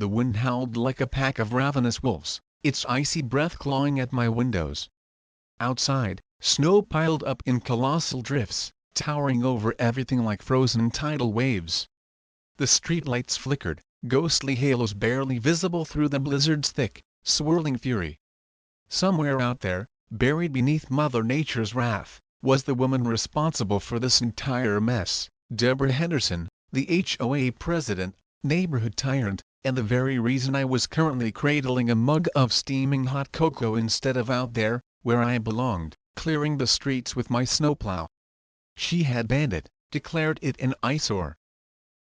The wind howled like a pack of ravenous wolves, its icy breath clawing at my windows. Outside, snow piled up in colossal drifts, towering over everything like frozen tidal waves. The streetlights flickered, ghostly halos barely visible through the blizzard's thick, swirling fury. Somewhere out there, buried beneath Mother Nature's wrath, was the woman responsible for this entire mess, Deborah Henderson, the HOA president, neighborhood tyrant, and the very reason I was currently cradling a mug of steaming hot cocoa instead of out there, where I belonged, clearing the streets with my snowplow. She had banned it, declared it an eyesore.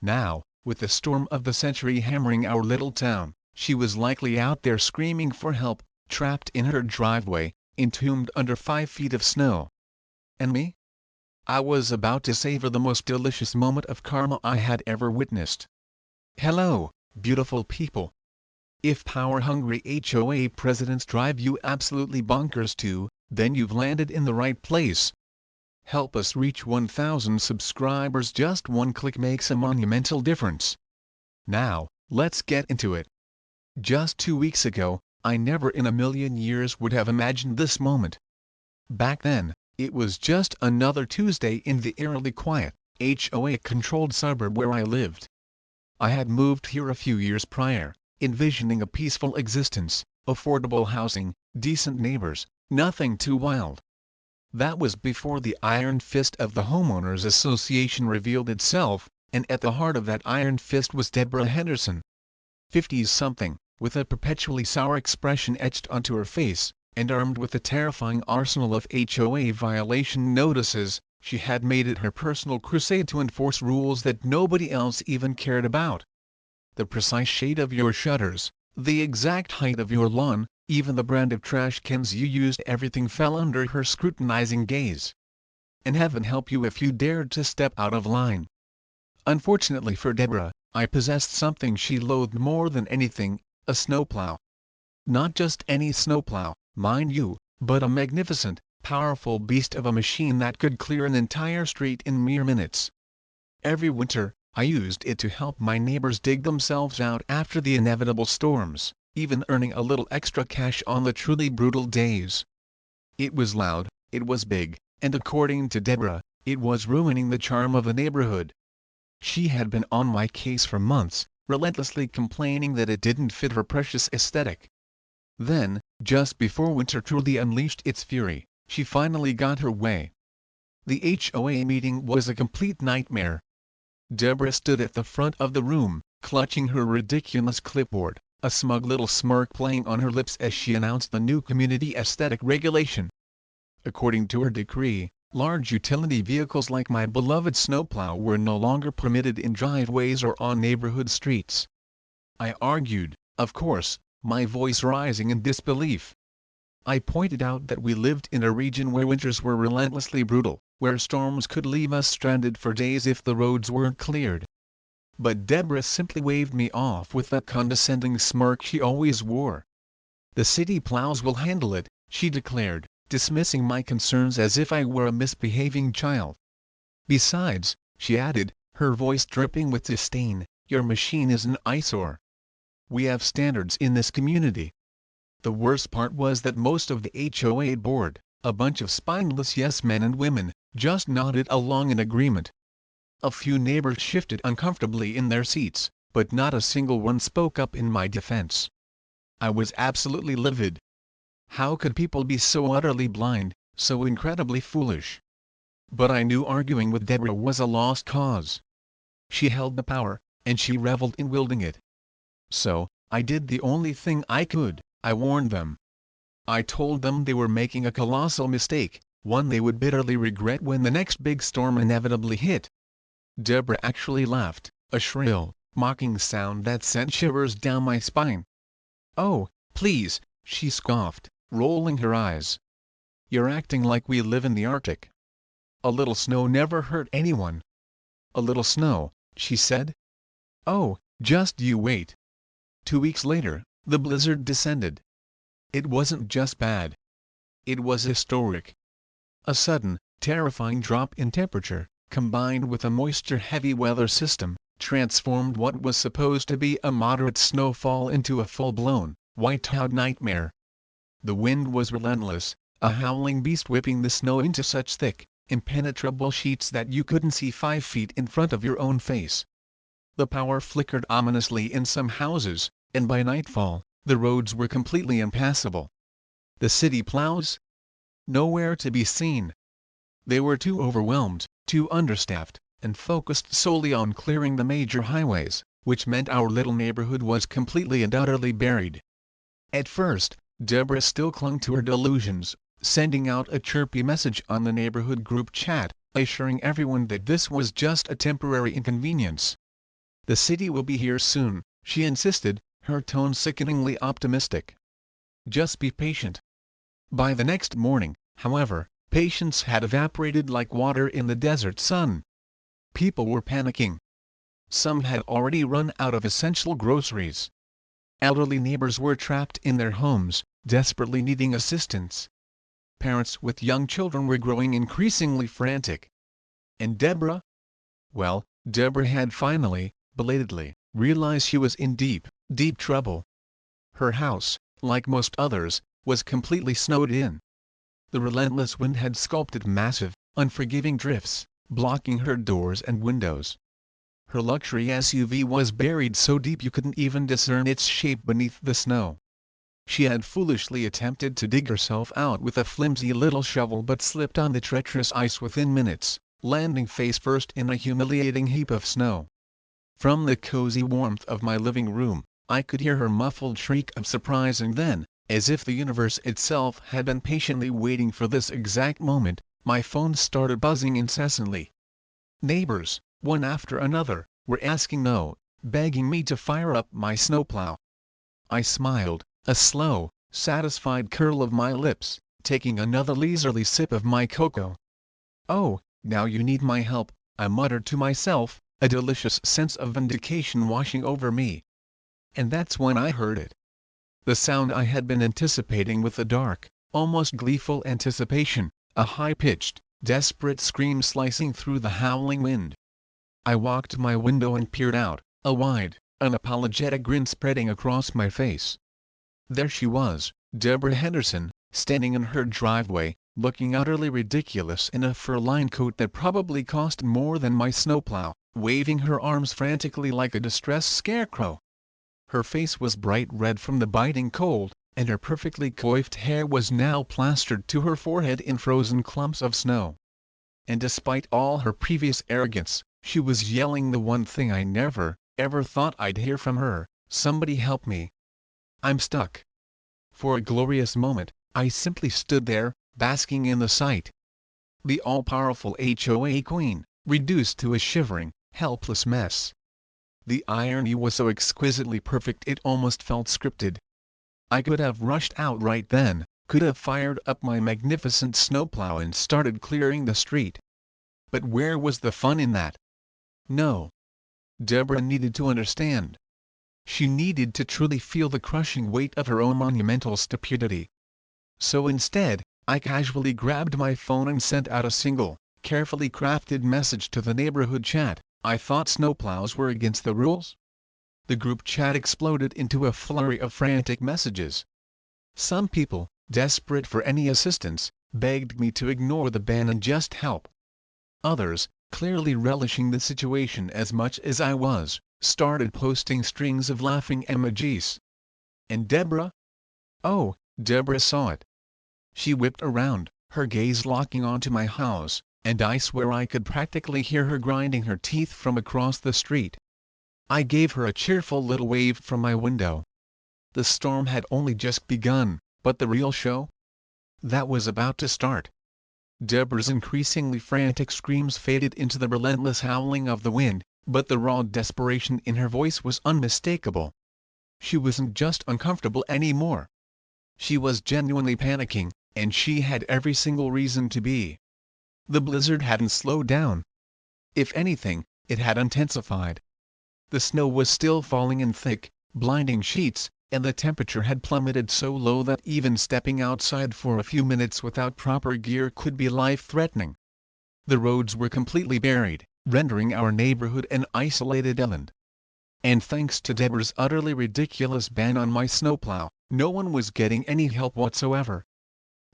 Now, with the storm of the century hammering our little town, she was likely out there screaming for help, trapped in her driveway, entombed under 5 feet of snow. And me? I was about to savor the most delicious moment of karma I had ever witnessed. Hello, beautiful people. If power-hungry HOA presidents drive you absolutely bonkers too, then you've landed in the right place. Help us reach 1,000 subscribers. Just one click makes a monumental difference. Now, let's get into it. Just 2 weeks ago, I never in a million years would have imagined this moment. Back then, it was just another Tuesday in the eerily quiet, HOA-controlled suburb where I lived. I had moved here a few years prior, envisioning a peaceful existence, affordable housing, decent neighbors, nothing too wild. That was before the iron fist of the Homeowners Association revealed itself, and at the heart of that iron fist was Deborah Henderson. 50-something, with a perpetually sour expression etched onto her face, and armed with a terrifying arsenal of HOA violation notices, she had made it her personal crusade to enforce rules that nobody else even cared about. The precise shade of your shutters, the exact height of your lawn, even the brand of trash cans you used, everything fell under her scrutinizing gaze. And heaven help you if you dared to step out of line. Unfortunately for Deborah, I possessed something she loathed more than anything, a snowplow. Not just any snowplow, mind you, but a magnificent, powerful beast of a machine that could clear an entire street in mere minutes. Every winter, I used it to help my neighbors dig themselves out after the inevitable storms, even earning a little extra cash on the truly brutal days. It was loud, it was big, and according to Deborah, it was ruining the charm of the neighborhood. She had been on my case for months, relentlessly complaining that it didn't fit her precious aesthetic. Then, just before winter truly unleashed its fury, she finally got her way. The HOA meeting was a complete nightmare. Deborah stood at the front of the room, clutching her ridiculous clipboard, a smug little smirk playing on her lips as she announced the new community aesthetic regulation. According to her decree, large utility vehicles like my beloved snowplow were no longer permitted in driveways or on neighborhood streets. I argued, of course, my voice rising in disbelief. I pointed out that we lived in a region where winters were relentlessly brutal, where storms could leave us stranded for days if the roads weren't cleared. But Deborah simply waved me off with that condescending smirk she always wore. "The city plows will handle it," she declared, dismissing my concerns as if I were a misbehaving child. "Besides," she added, her voice dripping with disdain, "your machine is an eyesore. We have standards in this community." The worst part was that most of the HOA board, a bunch of spineless yes-men and women, just nodded along in agreement. A few neighbors shifted uncomfortably in their seats, but not a single one spoke up in my defense. I was absolutely livid. How could people be so utterly blind, so incredibly foolish? But I knew arguing with Deborah was a lost cause. She held the power, and she reveled in wielding it. So, I did the only thing I could. I warned them. I told them they were making a colossal mistake, one they would bitterly regret when the next big storm inevitably hit. Deborah actually laughed, a shrill, mocking sound that sent shivers down my spine. "Oh, please," she scoffed, rolling her eyes. "You're acting like we live in the Arctic. A little snow never hurt anyone." "A little snow," she said. "Oh, just you wait." 2 weeks later, the blizzard descended. It wasn't just bad. It was historic. A sudden, terrifying drop in temperature, combined with a moisture-heavy weather system, transformed what was supposed to be a moderate snowfall into a full-blown, whiteout nightmare. The wind was relentless, a howling beast whipping the snow into such thick, impenetrable sheets that you couldn't see 5 feet in front of your own face. The power flickered ominously in some houses, and by nightfall, the roads were completely impassable. The city plows? Nowhere to be seen. They were too overwhelmed, too understaffed, and focused solely on clearing the major highways, which meant our little neighborhood was completely and utterly buried. At first, Deborah still clung to her delusions, sending out a chirpy message on the neighborhood group chat, assuring everyone that this was just a temporary inconvenience. "The city will be here soon," she insisted, her tone sickeningly optimistic. "Just be patient." By the next morning, however, patience had evaporated like water in the desert sun. People were panicking. Some had already run out of essential groceries. Elderly neighbors were trapped in their homes, desperately needing assistance. Parents with young children were growing increasingly frantic. And Deborah? Well, Deborah had finally, belatedly, realized she was in deep, deep trouble. Her house, like most others, was completely snowed in. The relentless wind had sculpted massive, unforgiving drifts, blocking her doors and windows. Her luxury SUV was buried so deep you couldn't even discern its shape beneath the snow. She had foolishly attempted to dig herself out with a flimsy little shovel but slipped on the treacherous ice within minutes, landing face first in a humiliating heap of snow. From the cozy warmth of my living room, I could hear her muffled shriek of surprise, and then, as if the universe itself had been patiently waiting for this exact moment, my phone started buzzing incessantly. Neighbors, one after another, were asking no, begging me to fire up my snowplow. I smiled, a slow, satisfied curl of my lips, taking another leisurely sip of my cocoa. "Oh, now you need my help," I muttered to myself, a delicious sense of vindication washing over me. And that's when I heard it. The sound I had been anticipating with a dark, almost gleeful anticipation, a high-pitched, desperate scream slicing through the howling wind. I walked to my window and peered out, a wide, unapologetic grin spreading across my face. There she was, Deborah Henderson, standing in her driveway, looking utterly ridiculous in a fur-lined coat that probably cost more than my snowplow, waving her arms frantically like a distressed scarecrow. Her face was bright red from the biting cold, and her perfectly coiffed hair was now plastered to her forehead in frozen clumps of snow. And despite all her previous arrogance, she was yelling the one thing I never, ever thought I'd hear from her: "Somebody help me. I'm stuck." For a glorious moment, I simply stood there, basking in the sight. The all-powerful HOA Queen, reduced to a shivering, helpless mess. The irony was so exquisitely perfect it almost felt scripted. I could have rushed out right then, could have fired up my magnificent snowplow and started clearing the street. But where was the fun in that? No. Deborah needed to understand. She needed to truly feel the crushing weight of her own monumental stupidity. So instead, I casually grabbed my phone and sent out a single, carefully crafted message to the neighborhood chat. I thought snowplows were against the rules? The group chat exploded into a flurry of frantic messages. Some people, desperate for any assistance, begged me to ignore the ban and just help. Others, clearly relishing the situation as much as I was, started posting strings of laughing emojis. And Deborah? Oh, Deborah saw it. She whipped around, her gaze locking onto my house, and I swear I could practically hear her grinding her teeth from across the street. I gave her a cheerful little wave from my window. The storm had only just begun, but the real show? That was about to start. Deborah's increasingly frantic screams faded into the relentless howling of the wind, but the raw desperation in her voice was unmistakable. She wasn't just uncomfortable anymore. She was genuinely panicking, and she had every single reason to be. The blizzard hadn't slowed down. If anything, it had intensified. The snow was still falling in thick, blinding sheets, and the temperature had plummeted so low that even stepping outside for a few minutes without proper gear could be life-threatening. The roads were completely buried, rendering our neighborhood an isolated island. And thanks to Deborah's utterly ridiculous ban on my snowplow, no one was getting any help whatsoever.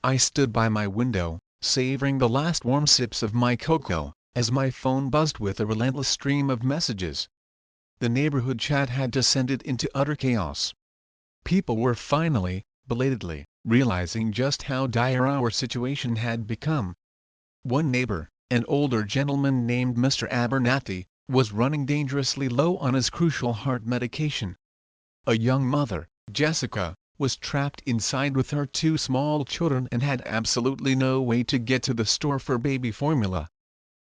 I stood by my window, savoring the last warm sips of my cocoa, as my phone buzzed with a relentless stream of messages. The neighborhood chat had descended into utter chaos. People were finally, belatedly, realizing just how dire our situation had become. One neighbor, an older gentleman named Mr. Abernathy, was running dangerously low on his crucial heart medication. A young mother, Jessica, was trapped inside with her 2 small children and had absolutely no way to get to the store for baby formula.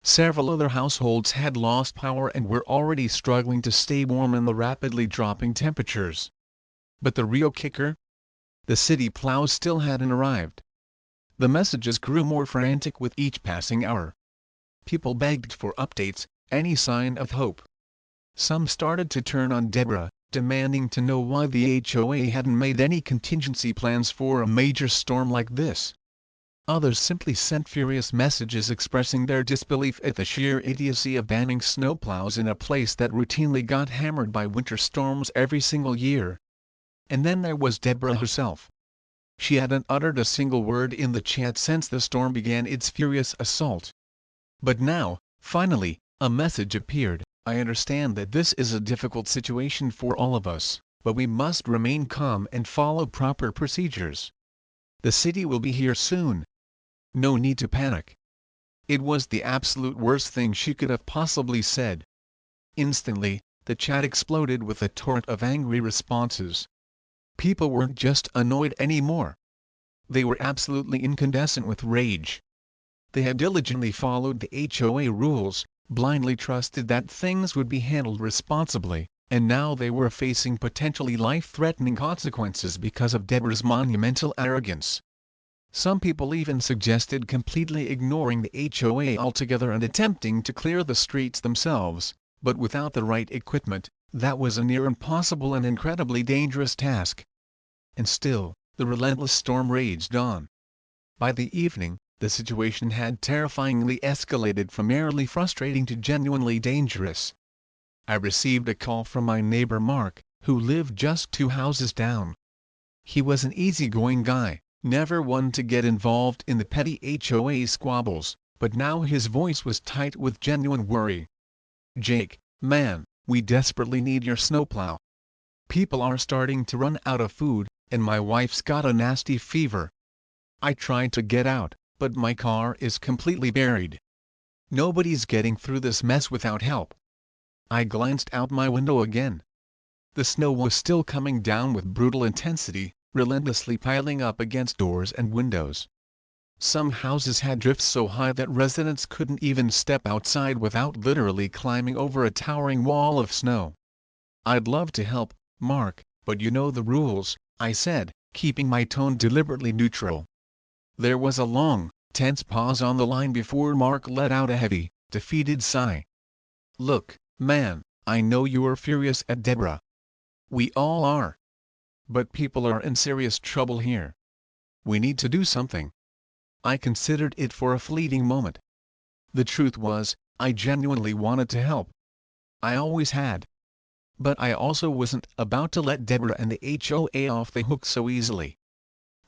Several other households had lost power and were already struggling to stay warm in the rapidly dropping temperatures. But the real kicker? The city plows still hadn't arrived. The messages grew more frantic with each passing hour. People begged for updates, any sign of hope. Some started to turn on Deborah, demanding to know why the HOA hadn't made any contingency plans for a major storm like this. Others simply sent furious messages expressing their disbelief at the sheer idiocy of banning snowplows in a place that routinely got hammered by winter storms every single year. And then there was Deborah herself. She hadn't uttered a single word in the chat since the storm began its furious assault. But now, finally, a message appeared. I understand that this is a difficult situation for all of us, but we must remain calm and follow proper procedures. The city will be here soon. No need to panic. It was the absolute worst thing she could have possibly said. Instantly, the chat exploded with a torrent of angry responses. People weren't just annoyed anymore. They were absolutely incandescent with rage. They had diligently followed the HOA rules, blindly trusted that things would be handled responsibly, and now they were facing potentially life-threatening consequences because of Deborah's monumental arrogance. Some people even suggested completely ignoring the HOA altogether and attempting to clear the streets themselves, but without the right equipment, that was a near impossible and incredibly dangerous task. And still, the relentless storm raged on. By the evening, the situation had terrifyingly escalated from merely frustrating to genuinely dangerous. I received a call from my neighbor Mark, who lived just 2 houses down. He was an easygoing guy, never one to get involved in the petty HOA squabbles, but now his voice was tight with genuine worry. "Jake, man, we desperately need your snowplow. People are starting to run out of food, and my wife's got a nasty fever. I tried to get out, but my car is completely buried. Nobody's getting through this mess without help." I glanced out my window again. The snow was still coming down with brutal intensity, relentlessly piling up against doors and windows. Some houses had drifts so high that residents couldn't even step outside without literally climbing over a towering wall of snow. "I'd love to help, Mark, but you know the rules," I said, keeping my tone deliberately neutral. There was a long, tense pause on the line before Mark let out a heavy, defeated sigh. "Look, man, I know you're furious at Deborah. We all are. But people are in serious trouble here. We need to do something." I considered it for a fleeting moment. The truth was, I genuinely wanted to help. I always had. But I also wasn't about to let Deborah and the HOA off the hook so easily.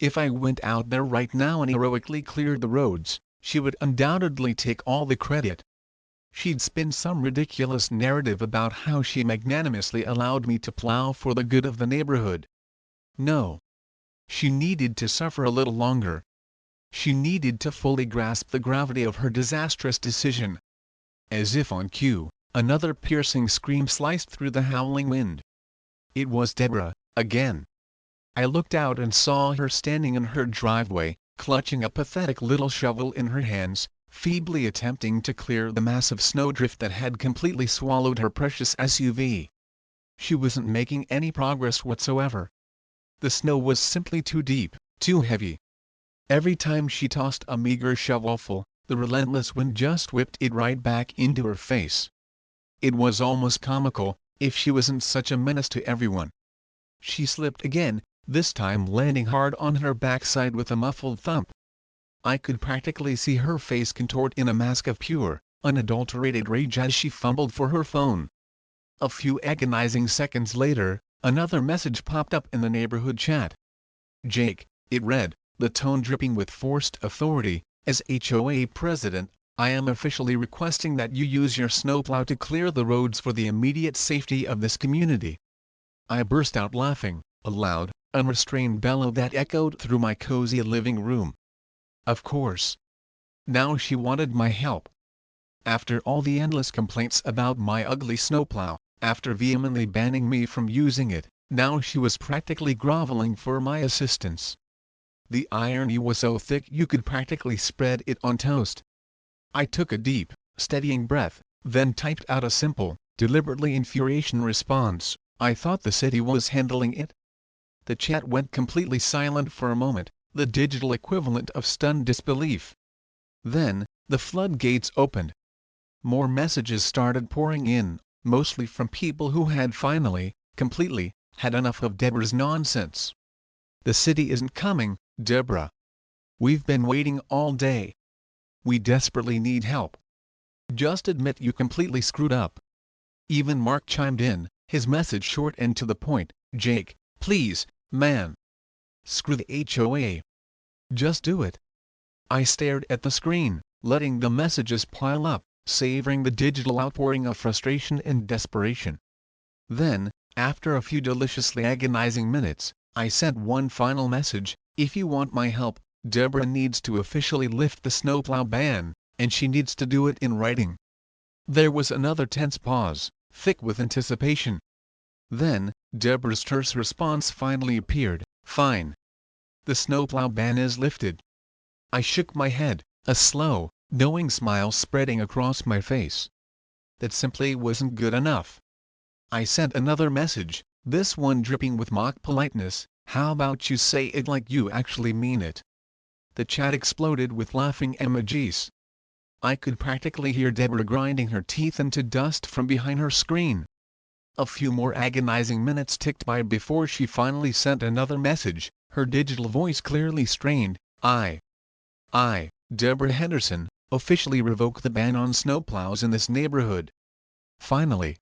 If I went out there right now and heroically cleared the roads, she would undoubtedly take all the credit. She'd spin some ridiculous narrative about how she magnanimously allowed me to plow for the good of the neighborhood. No. She needed to suffer a little longer. She needed to fully grasp the gravity of her disastrous decision. As if on cue, another piercing scream sliced through the howling wind. It was Deborah, again. I looked out and saw her standing in her driveway, clutching a pathetic little shovel in her hands, feebly attempting to clear the massive snowdrift that had completely swallowed her precious SUV. She wasn't making any progress whatsoever. The snow was simply too deep, too heavy. Every time she tossed a meager shovelful, the relentless wind just whipped it right back into her face. It was almost comical, if she wasn't such a menace to everyone. She slipped again, this time landing hard on her backside with a muffled thump. I could practically see her face contort in a mask of pure, unadulterated rage as she fumbled for her phone. A few agonizing seconds later, another message popped up in the neighborhood chat. "Jake," it read, the tone dripping with forced authority, "as HOA president, I am officially requesting that you use your snowplow to clear the roads for the immediate safety of this community." I burst out laughing, a loud, unrestrained bellow that echoed through my cozy living room. Of course. Now she wanted my help. After all the endless complaints about my ugly snowplow, after vehemently banning me from using it, now she was practically groveling for my assistance. The irony was so thick you could practically spread it on toast. I took a deep, steadying breath, then typed out a simple, deliberately infuriation response: "I thought the city was handling it." The chat went completely silent for a moment, the digital equivalent of stunned disbelief. Then, the floodgates opened. More messages started pouring in, mostly from people who had finally, completely, had enough of Deborah's nonsense. "The city isn't coming, Deborah. We've been waiting all day. We desperately need help. Just admit you completely screwed up." Even Mark chimed in, his message short and to the point: "Jake, please, man. Screw the HOA. Just do it." I stared at the screen, letting the messages pile up, savoring the digital outpouring of frustration and desperation. Then, after a few deliciously agonizing minutes, I sent one final message: "If you want my help, Deborah needs to officially lift the snowplow ban, and she needs to do it in writing." There was another tense pause, thick with anticipation. Then, Deborah's terse response finally appeared: "Fine. The snowplow ban is lifted." I shook my head, a slow, knowing smile spreading across my face. That simply wasn't good enough. I sent another message, this one dripping with mock politeness: "How about you say it like you actually mean it?" The chat exploded with laughing emojis. I could practically hear Deborah grinding her teeth into dust from behind her screen. A few more agonizing minutes ticked by before she finally sent another message, her digital voice clearly strained: I, Deborah Henderson, officially revoke the ban on snowplows in this neighborhood." Finally.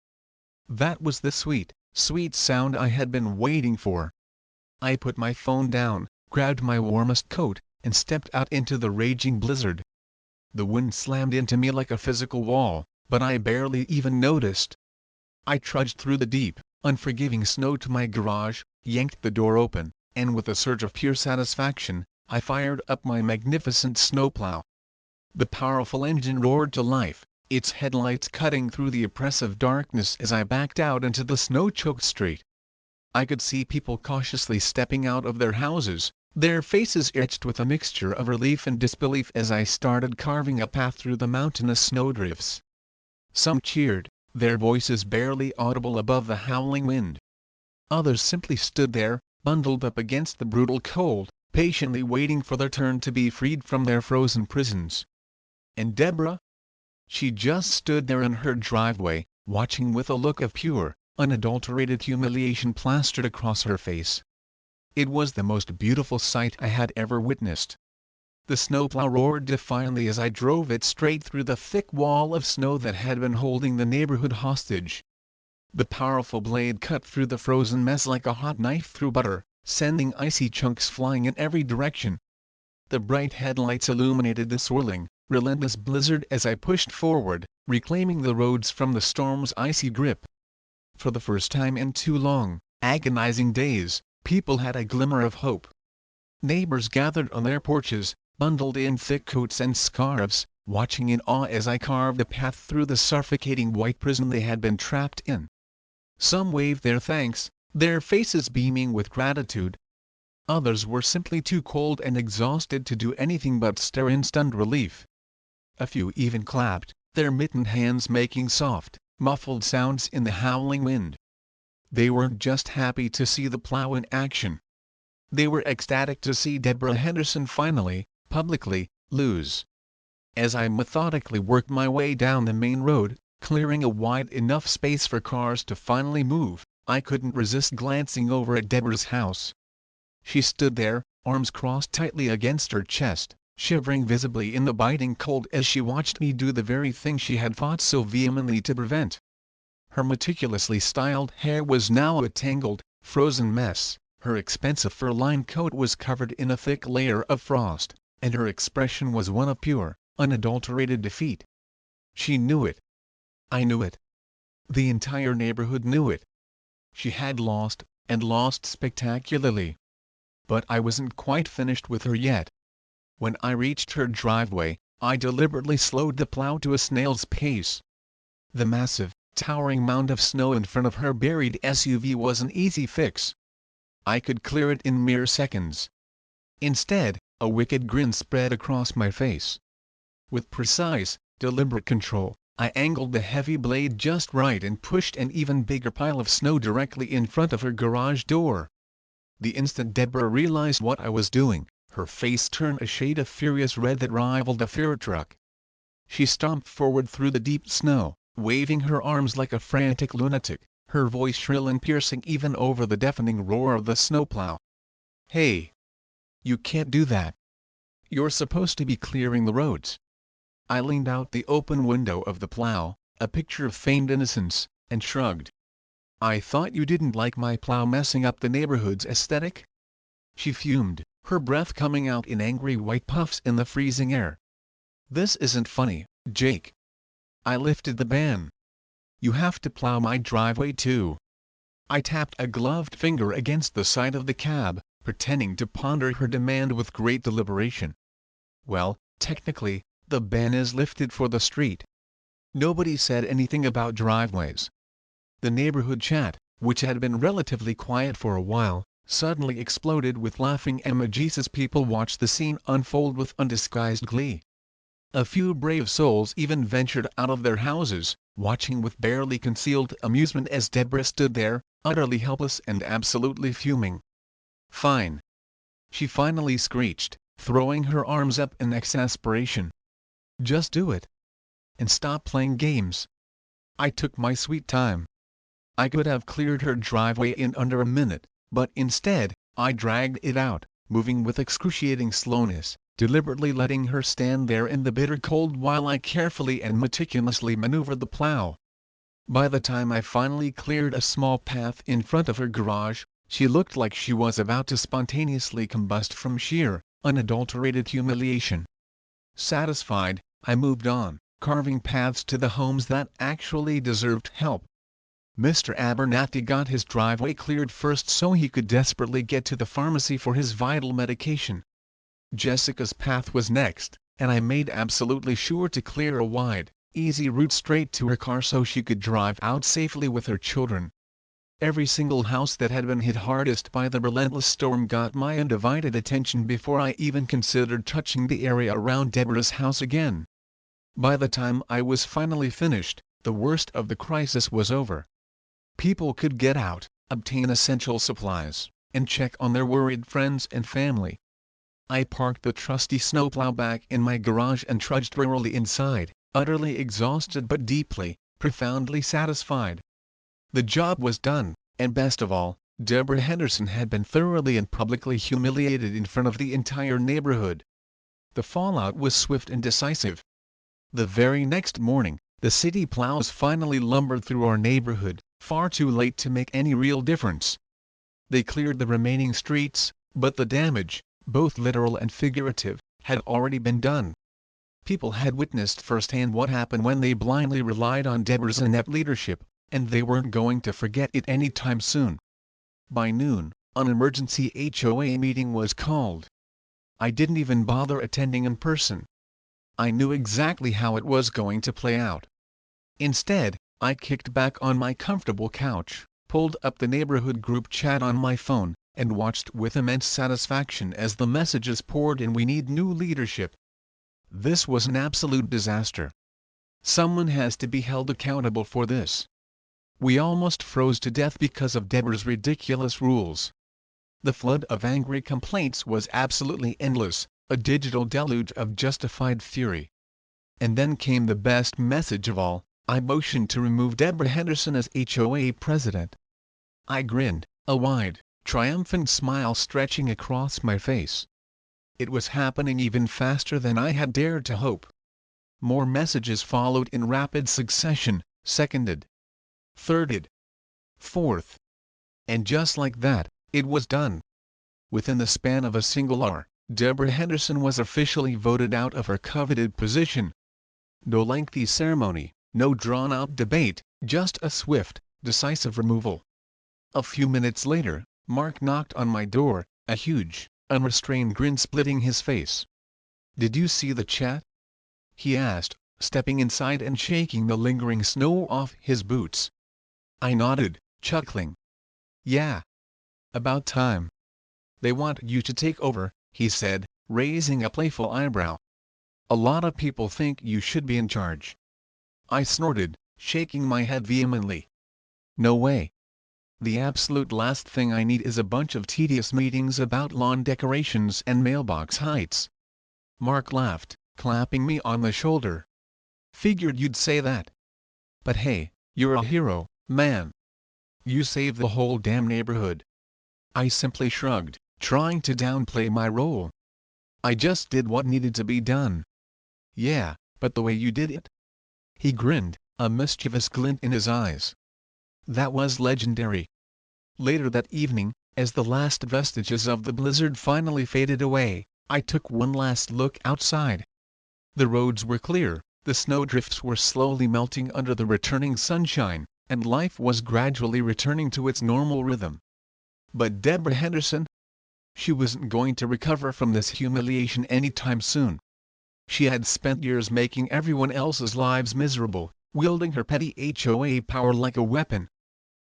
That was the sweet, sweet sound I had been waiting for. I put my phone down, grabbed my warmest coat, and stepped out into the raging blizzard. The wind slammed into me like a physical wall, but I barely even noticed. I trudged through the deep, unforgiving snow to my garage, yanked the door open, and with a surge of pure satisfaction, I fired up my magnificent snowplow. The powerful engine roared to life, its headlights cutting through the oppressive darkness as I backed out into the snow-choked street. I could see people cautiously stepping out of their houses, their faces etched with a mixture of relief and disbelief as I started carving a path through the mountainous snowdrifts. Some cheered, their voices barely audible above the howling wind. Others simply stood there, bundled up against the brutal cold, patiently waiting for their turn to be freed from their frozen prisons. And Deborah? She just stood there in her driveway, watching with a look of pure, unadulterated humiliation plastered across her face. It was the most beautiful sight I had ever witnessed. The snowplow roared defiantly as I drove it straight through the thick wall of snow that had been holding the neighborhood hostage. The powerful blade cut through the frozen mess like a hot knife through butter, sending icy chunks flying in every direction. The bright headlights illuminated the swirling, relentless blizzard as I pushed forward, reclaiming the roads from the storm's icy grip. For the first time in 2 long, agonizing days, people had a glimmer of hope. Neighbors gathered on their porches, bundled in thick coats and scarves, watching in awe as I carved a path through the suffocating white prison they had been trapped in. Some waved their thanks, their faces beaming with gratitude. Others were simply too cold and exhausted to do anything but stare in stunned relief. A few even clapped, their mittened hands making soft, muffled sounds in the howling wind. They weren't just happy to see the plow in action. They were ecstatic to see Deborah Henderson finally, publicly, lose. As I methodically worked my way down the main road, clearing a wide enough space for cars to finally move, I couldn't resist glancing over at Deborah's house. She stood there, arms crossed tightly against her chest, shivering visibly in the biting cold as she watched me do the very thing she had fought so vehemently to prevent. Her meticulously styled hair was now a tangled, frozen mess, her expensive fur-lined coat was covered in a thick layer of frost, and her expression was one of pure, unadulterated defeat. She knew it. I knew it. The entire neighborhood knew it. She had lost, and lost spectacularly. But I wasn't quite finished with her yet. When I reached her driveway, I deliberately slowed the plow to a snail's pace. The massive, towering mound of snow in front of her buried SUV was an easy fix. I could clear it in mere seconds. Instead, a wicked grin spread across my face. With precise, deliberate control, I angled the heavy blade just right and pushed an even bigger pile of snow directly in front of her garage door. The instant Deborah realized what I was doing, her face turned a shade of furious red that rivaled a fire truck. She stomped forward through the deep snow, waving her arms like a frantic lunatic, her voice shrill and piercing even over the deafening roar of the snowplow. "Hey! You can't do that. You're supposed to be clearing the roads." I leaned out the open window of the plow, a picture of feigned innocence, and shrugged. "I thought you didn't like my plow messing up the neighborhood's aesthetic?" She fumed, her breath coming out in angry white puffs in the freezing air. "This isn't funny, Jake." I lifted the ban. "You have to plow my driveway too." I tapped a gloved finger against the side of the cab, pretending to ponder her demand with great deliberation. "Well, technically, the ban is lifted for the street." Nobody said anything about driveways. The neighborhood chat, which had been relatively quiet for a while, suddenly exploded with laughing emojis as people watched the scene unfold with undisguised glee. A few brave souls even ventured out of their houses, watching with barely concealed amusement as Deborah stood there, utterly helpless and absolutely fuming. "Fine," she finally screeched, throwing her arms up in exasperation. "Just do it. And stop playing games." I took my sweet time. I could have cleared her driveway in under a minute, but instead, I dragged it out, moving with excruciating slowness, deliberately letting her stand there in the bitter cold while I carefully and meticulously maneuvered the plow. By the time I finally cleared a small path in front of her garage, she looked like she was about to spontaneously combust from sheer, unadulterated humiliation. Satisfied, I moved on, carving paths to the homes that actually deserved help. Mr. Abernathy got his driveway cleared first so he could desperately get to the pharmacy for his vital medication. Jessica's path was next, and I made absolutely sure to clear a wide, easy route straight to her car so she could drive out safely with her children. Every single house that had been hit hardest by the relentless storm got my undivided attention before I even considered touching the area around Deborah's house again. By the time I was finally finished, the worst of the crisis was over. People could get out, obtain essential supplies, and check on their worried friends and family. I parked the trusty snowplow back in my garage and trudged wearily inside, utterly exhausted but deeply, profoundly satisfied. The job was done, and best of all, Deborah Henderson had been thoroughly and publicly humiliated in front of the entire neighborhood. The fallout was swift and decisive. The very next morning, the city plows finally lumbered through our neighborhood, far too late to make any real difference. They cleared the remaining streets, but the damage, both literal and figurative, had already been done. People had witnessed firsthand what happened when they blindly relied on Deborah's inept leadership, and they weren't going to forget it anytime soon. By noon, an emergency HOA meeting was called. I didn't even bother attending in person. I knew exactly how it was going to play out. Instead, I kicked back on my comfortable couch, pulled up the neighborhood group chat on my phone, and watched with immense satisfaction as the messages poured in. "We need new leadership. This was an absolute disaster. Someone has to be held accountable for this. We almost froze to death because of Deborah's ridiculous rules." The flood of angry complaints was absolutely endless, a digital deluge of justified fury. And then came the best message of all. I motioned to remove Deborah Henderson as HOA president. I grinned, a wide, triumphant smile stretching across my face. It was happening even faster than I had dared to hope. More messages followed in rapid succession, seconded, thirded, fourth. And just like that, it was done. Within the span of a single hour, Deborah Henderson was officially voted out of her coveted position. No lengthy ceremony, no drawn-out debate, just a swift, decisive removal. A few minutes later, Mark knocked on my door, a huge, unrestrained grin splitting his face. "Did you see the chat?" he asked, stepping inside and shaking the lingering snow off his boots. I nodded, chuckling. "Yeah. About time. They want you to take over," he said, raising a playful eyebrow. "A lot of people think you should be in charge." I snorted, shaking my head vehemently. "No way. The absolute last thing I need is a bunch of tedious meetings about lawn decorations and mailbox heights." Mark laughed, clapping me on the shoulder. "Figured you'd say that. But hey, you're a hero, man. You saved the whole damn neighborhood." I simply shrugged, trying to downplay my role. "I just did what needed to be done." "Yeah, but the way you did it?" He grinned, a mischievous glint in his eyes. "That was legendary." Later that evening, as the last vestiges of the blizzard finally faded away, I took one last look outside. The roads were clear, the snowdrifts were slowly melting under the returning sunshine, and life was gradually returning to its normal rhythm. But Deborah Henderson? She wasn't going to recover from this humiliation anytime soon. She had spent years making everyone else's lives miserable, wielding her petty HOA power like a weapon.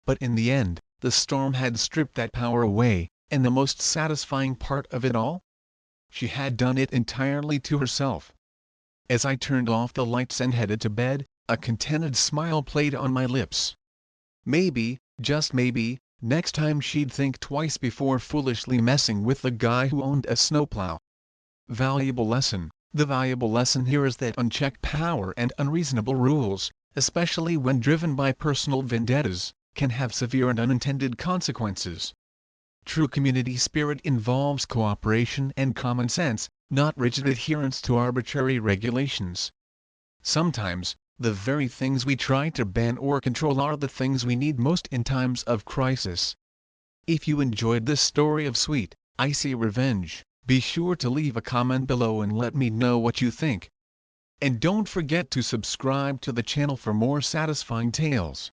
But in the end, the storm had stripped that power away, and the most satisfying part of it all? She had done it entirely to herself. As I turned off the lights and headed to bed, a contented smile played on my lips. Maybe, just maybe, next time she'd think twice before foolishly messing with the guy who owned a snowplow. Valuable lesson. The valuable lesson here is that unchecked power and unreasonable rules, especially when driven by personal vendettas, can have severe and unintended consequences. True community spirit involves cooperation and common sense, not rigid adherence to arbitrary regulations. Sometimes, the very things we try to ban or control are the things we need most in times of crisis. If you enjoyed this story of sweet, icy revenge, be sure to leave a comment below and let me know what you think. And don't forget to subscribe to the channel for more satisfying tales.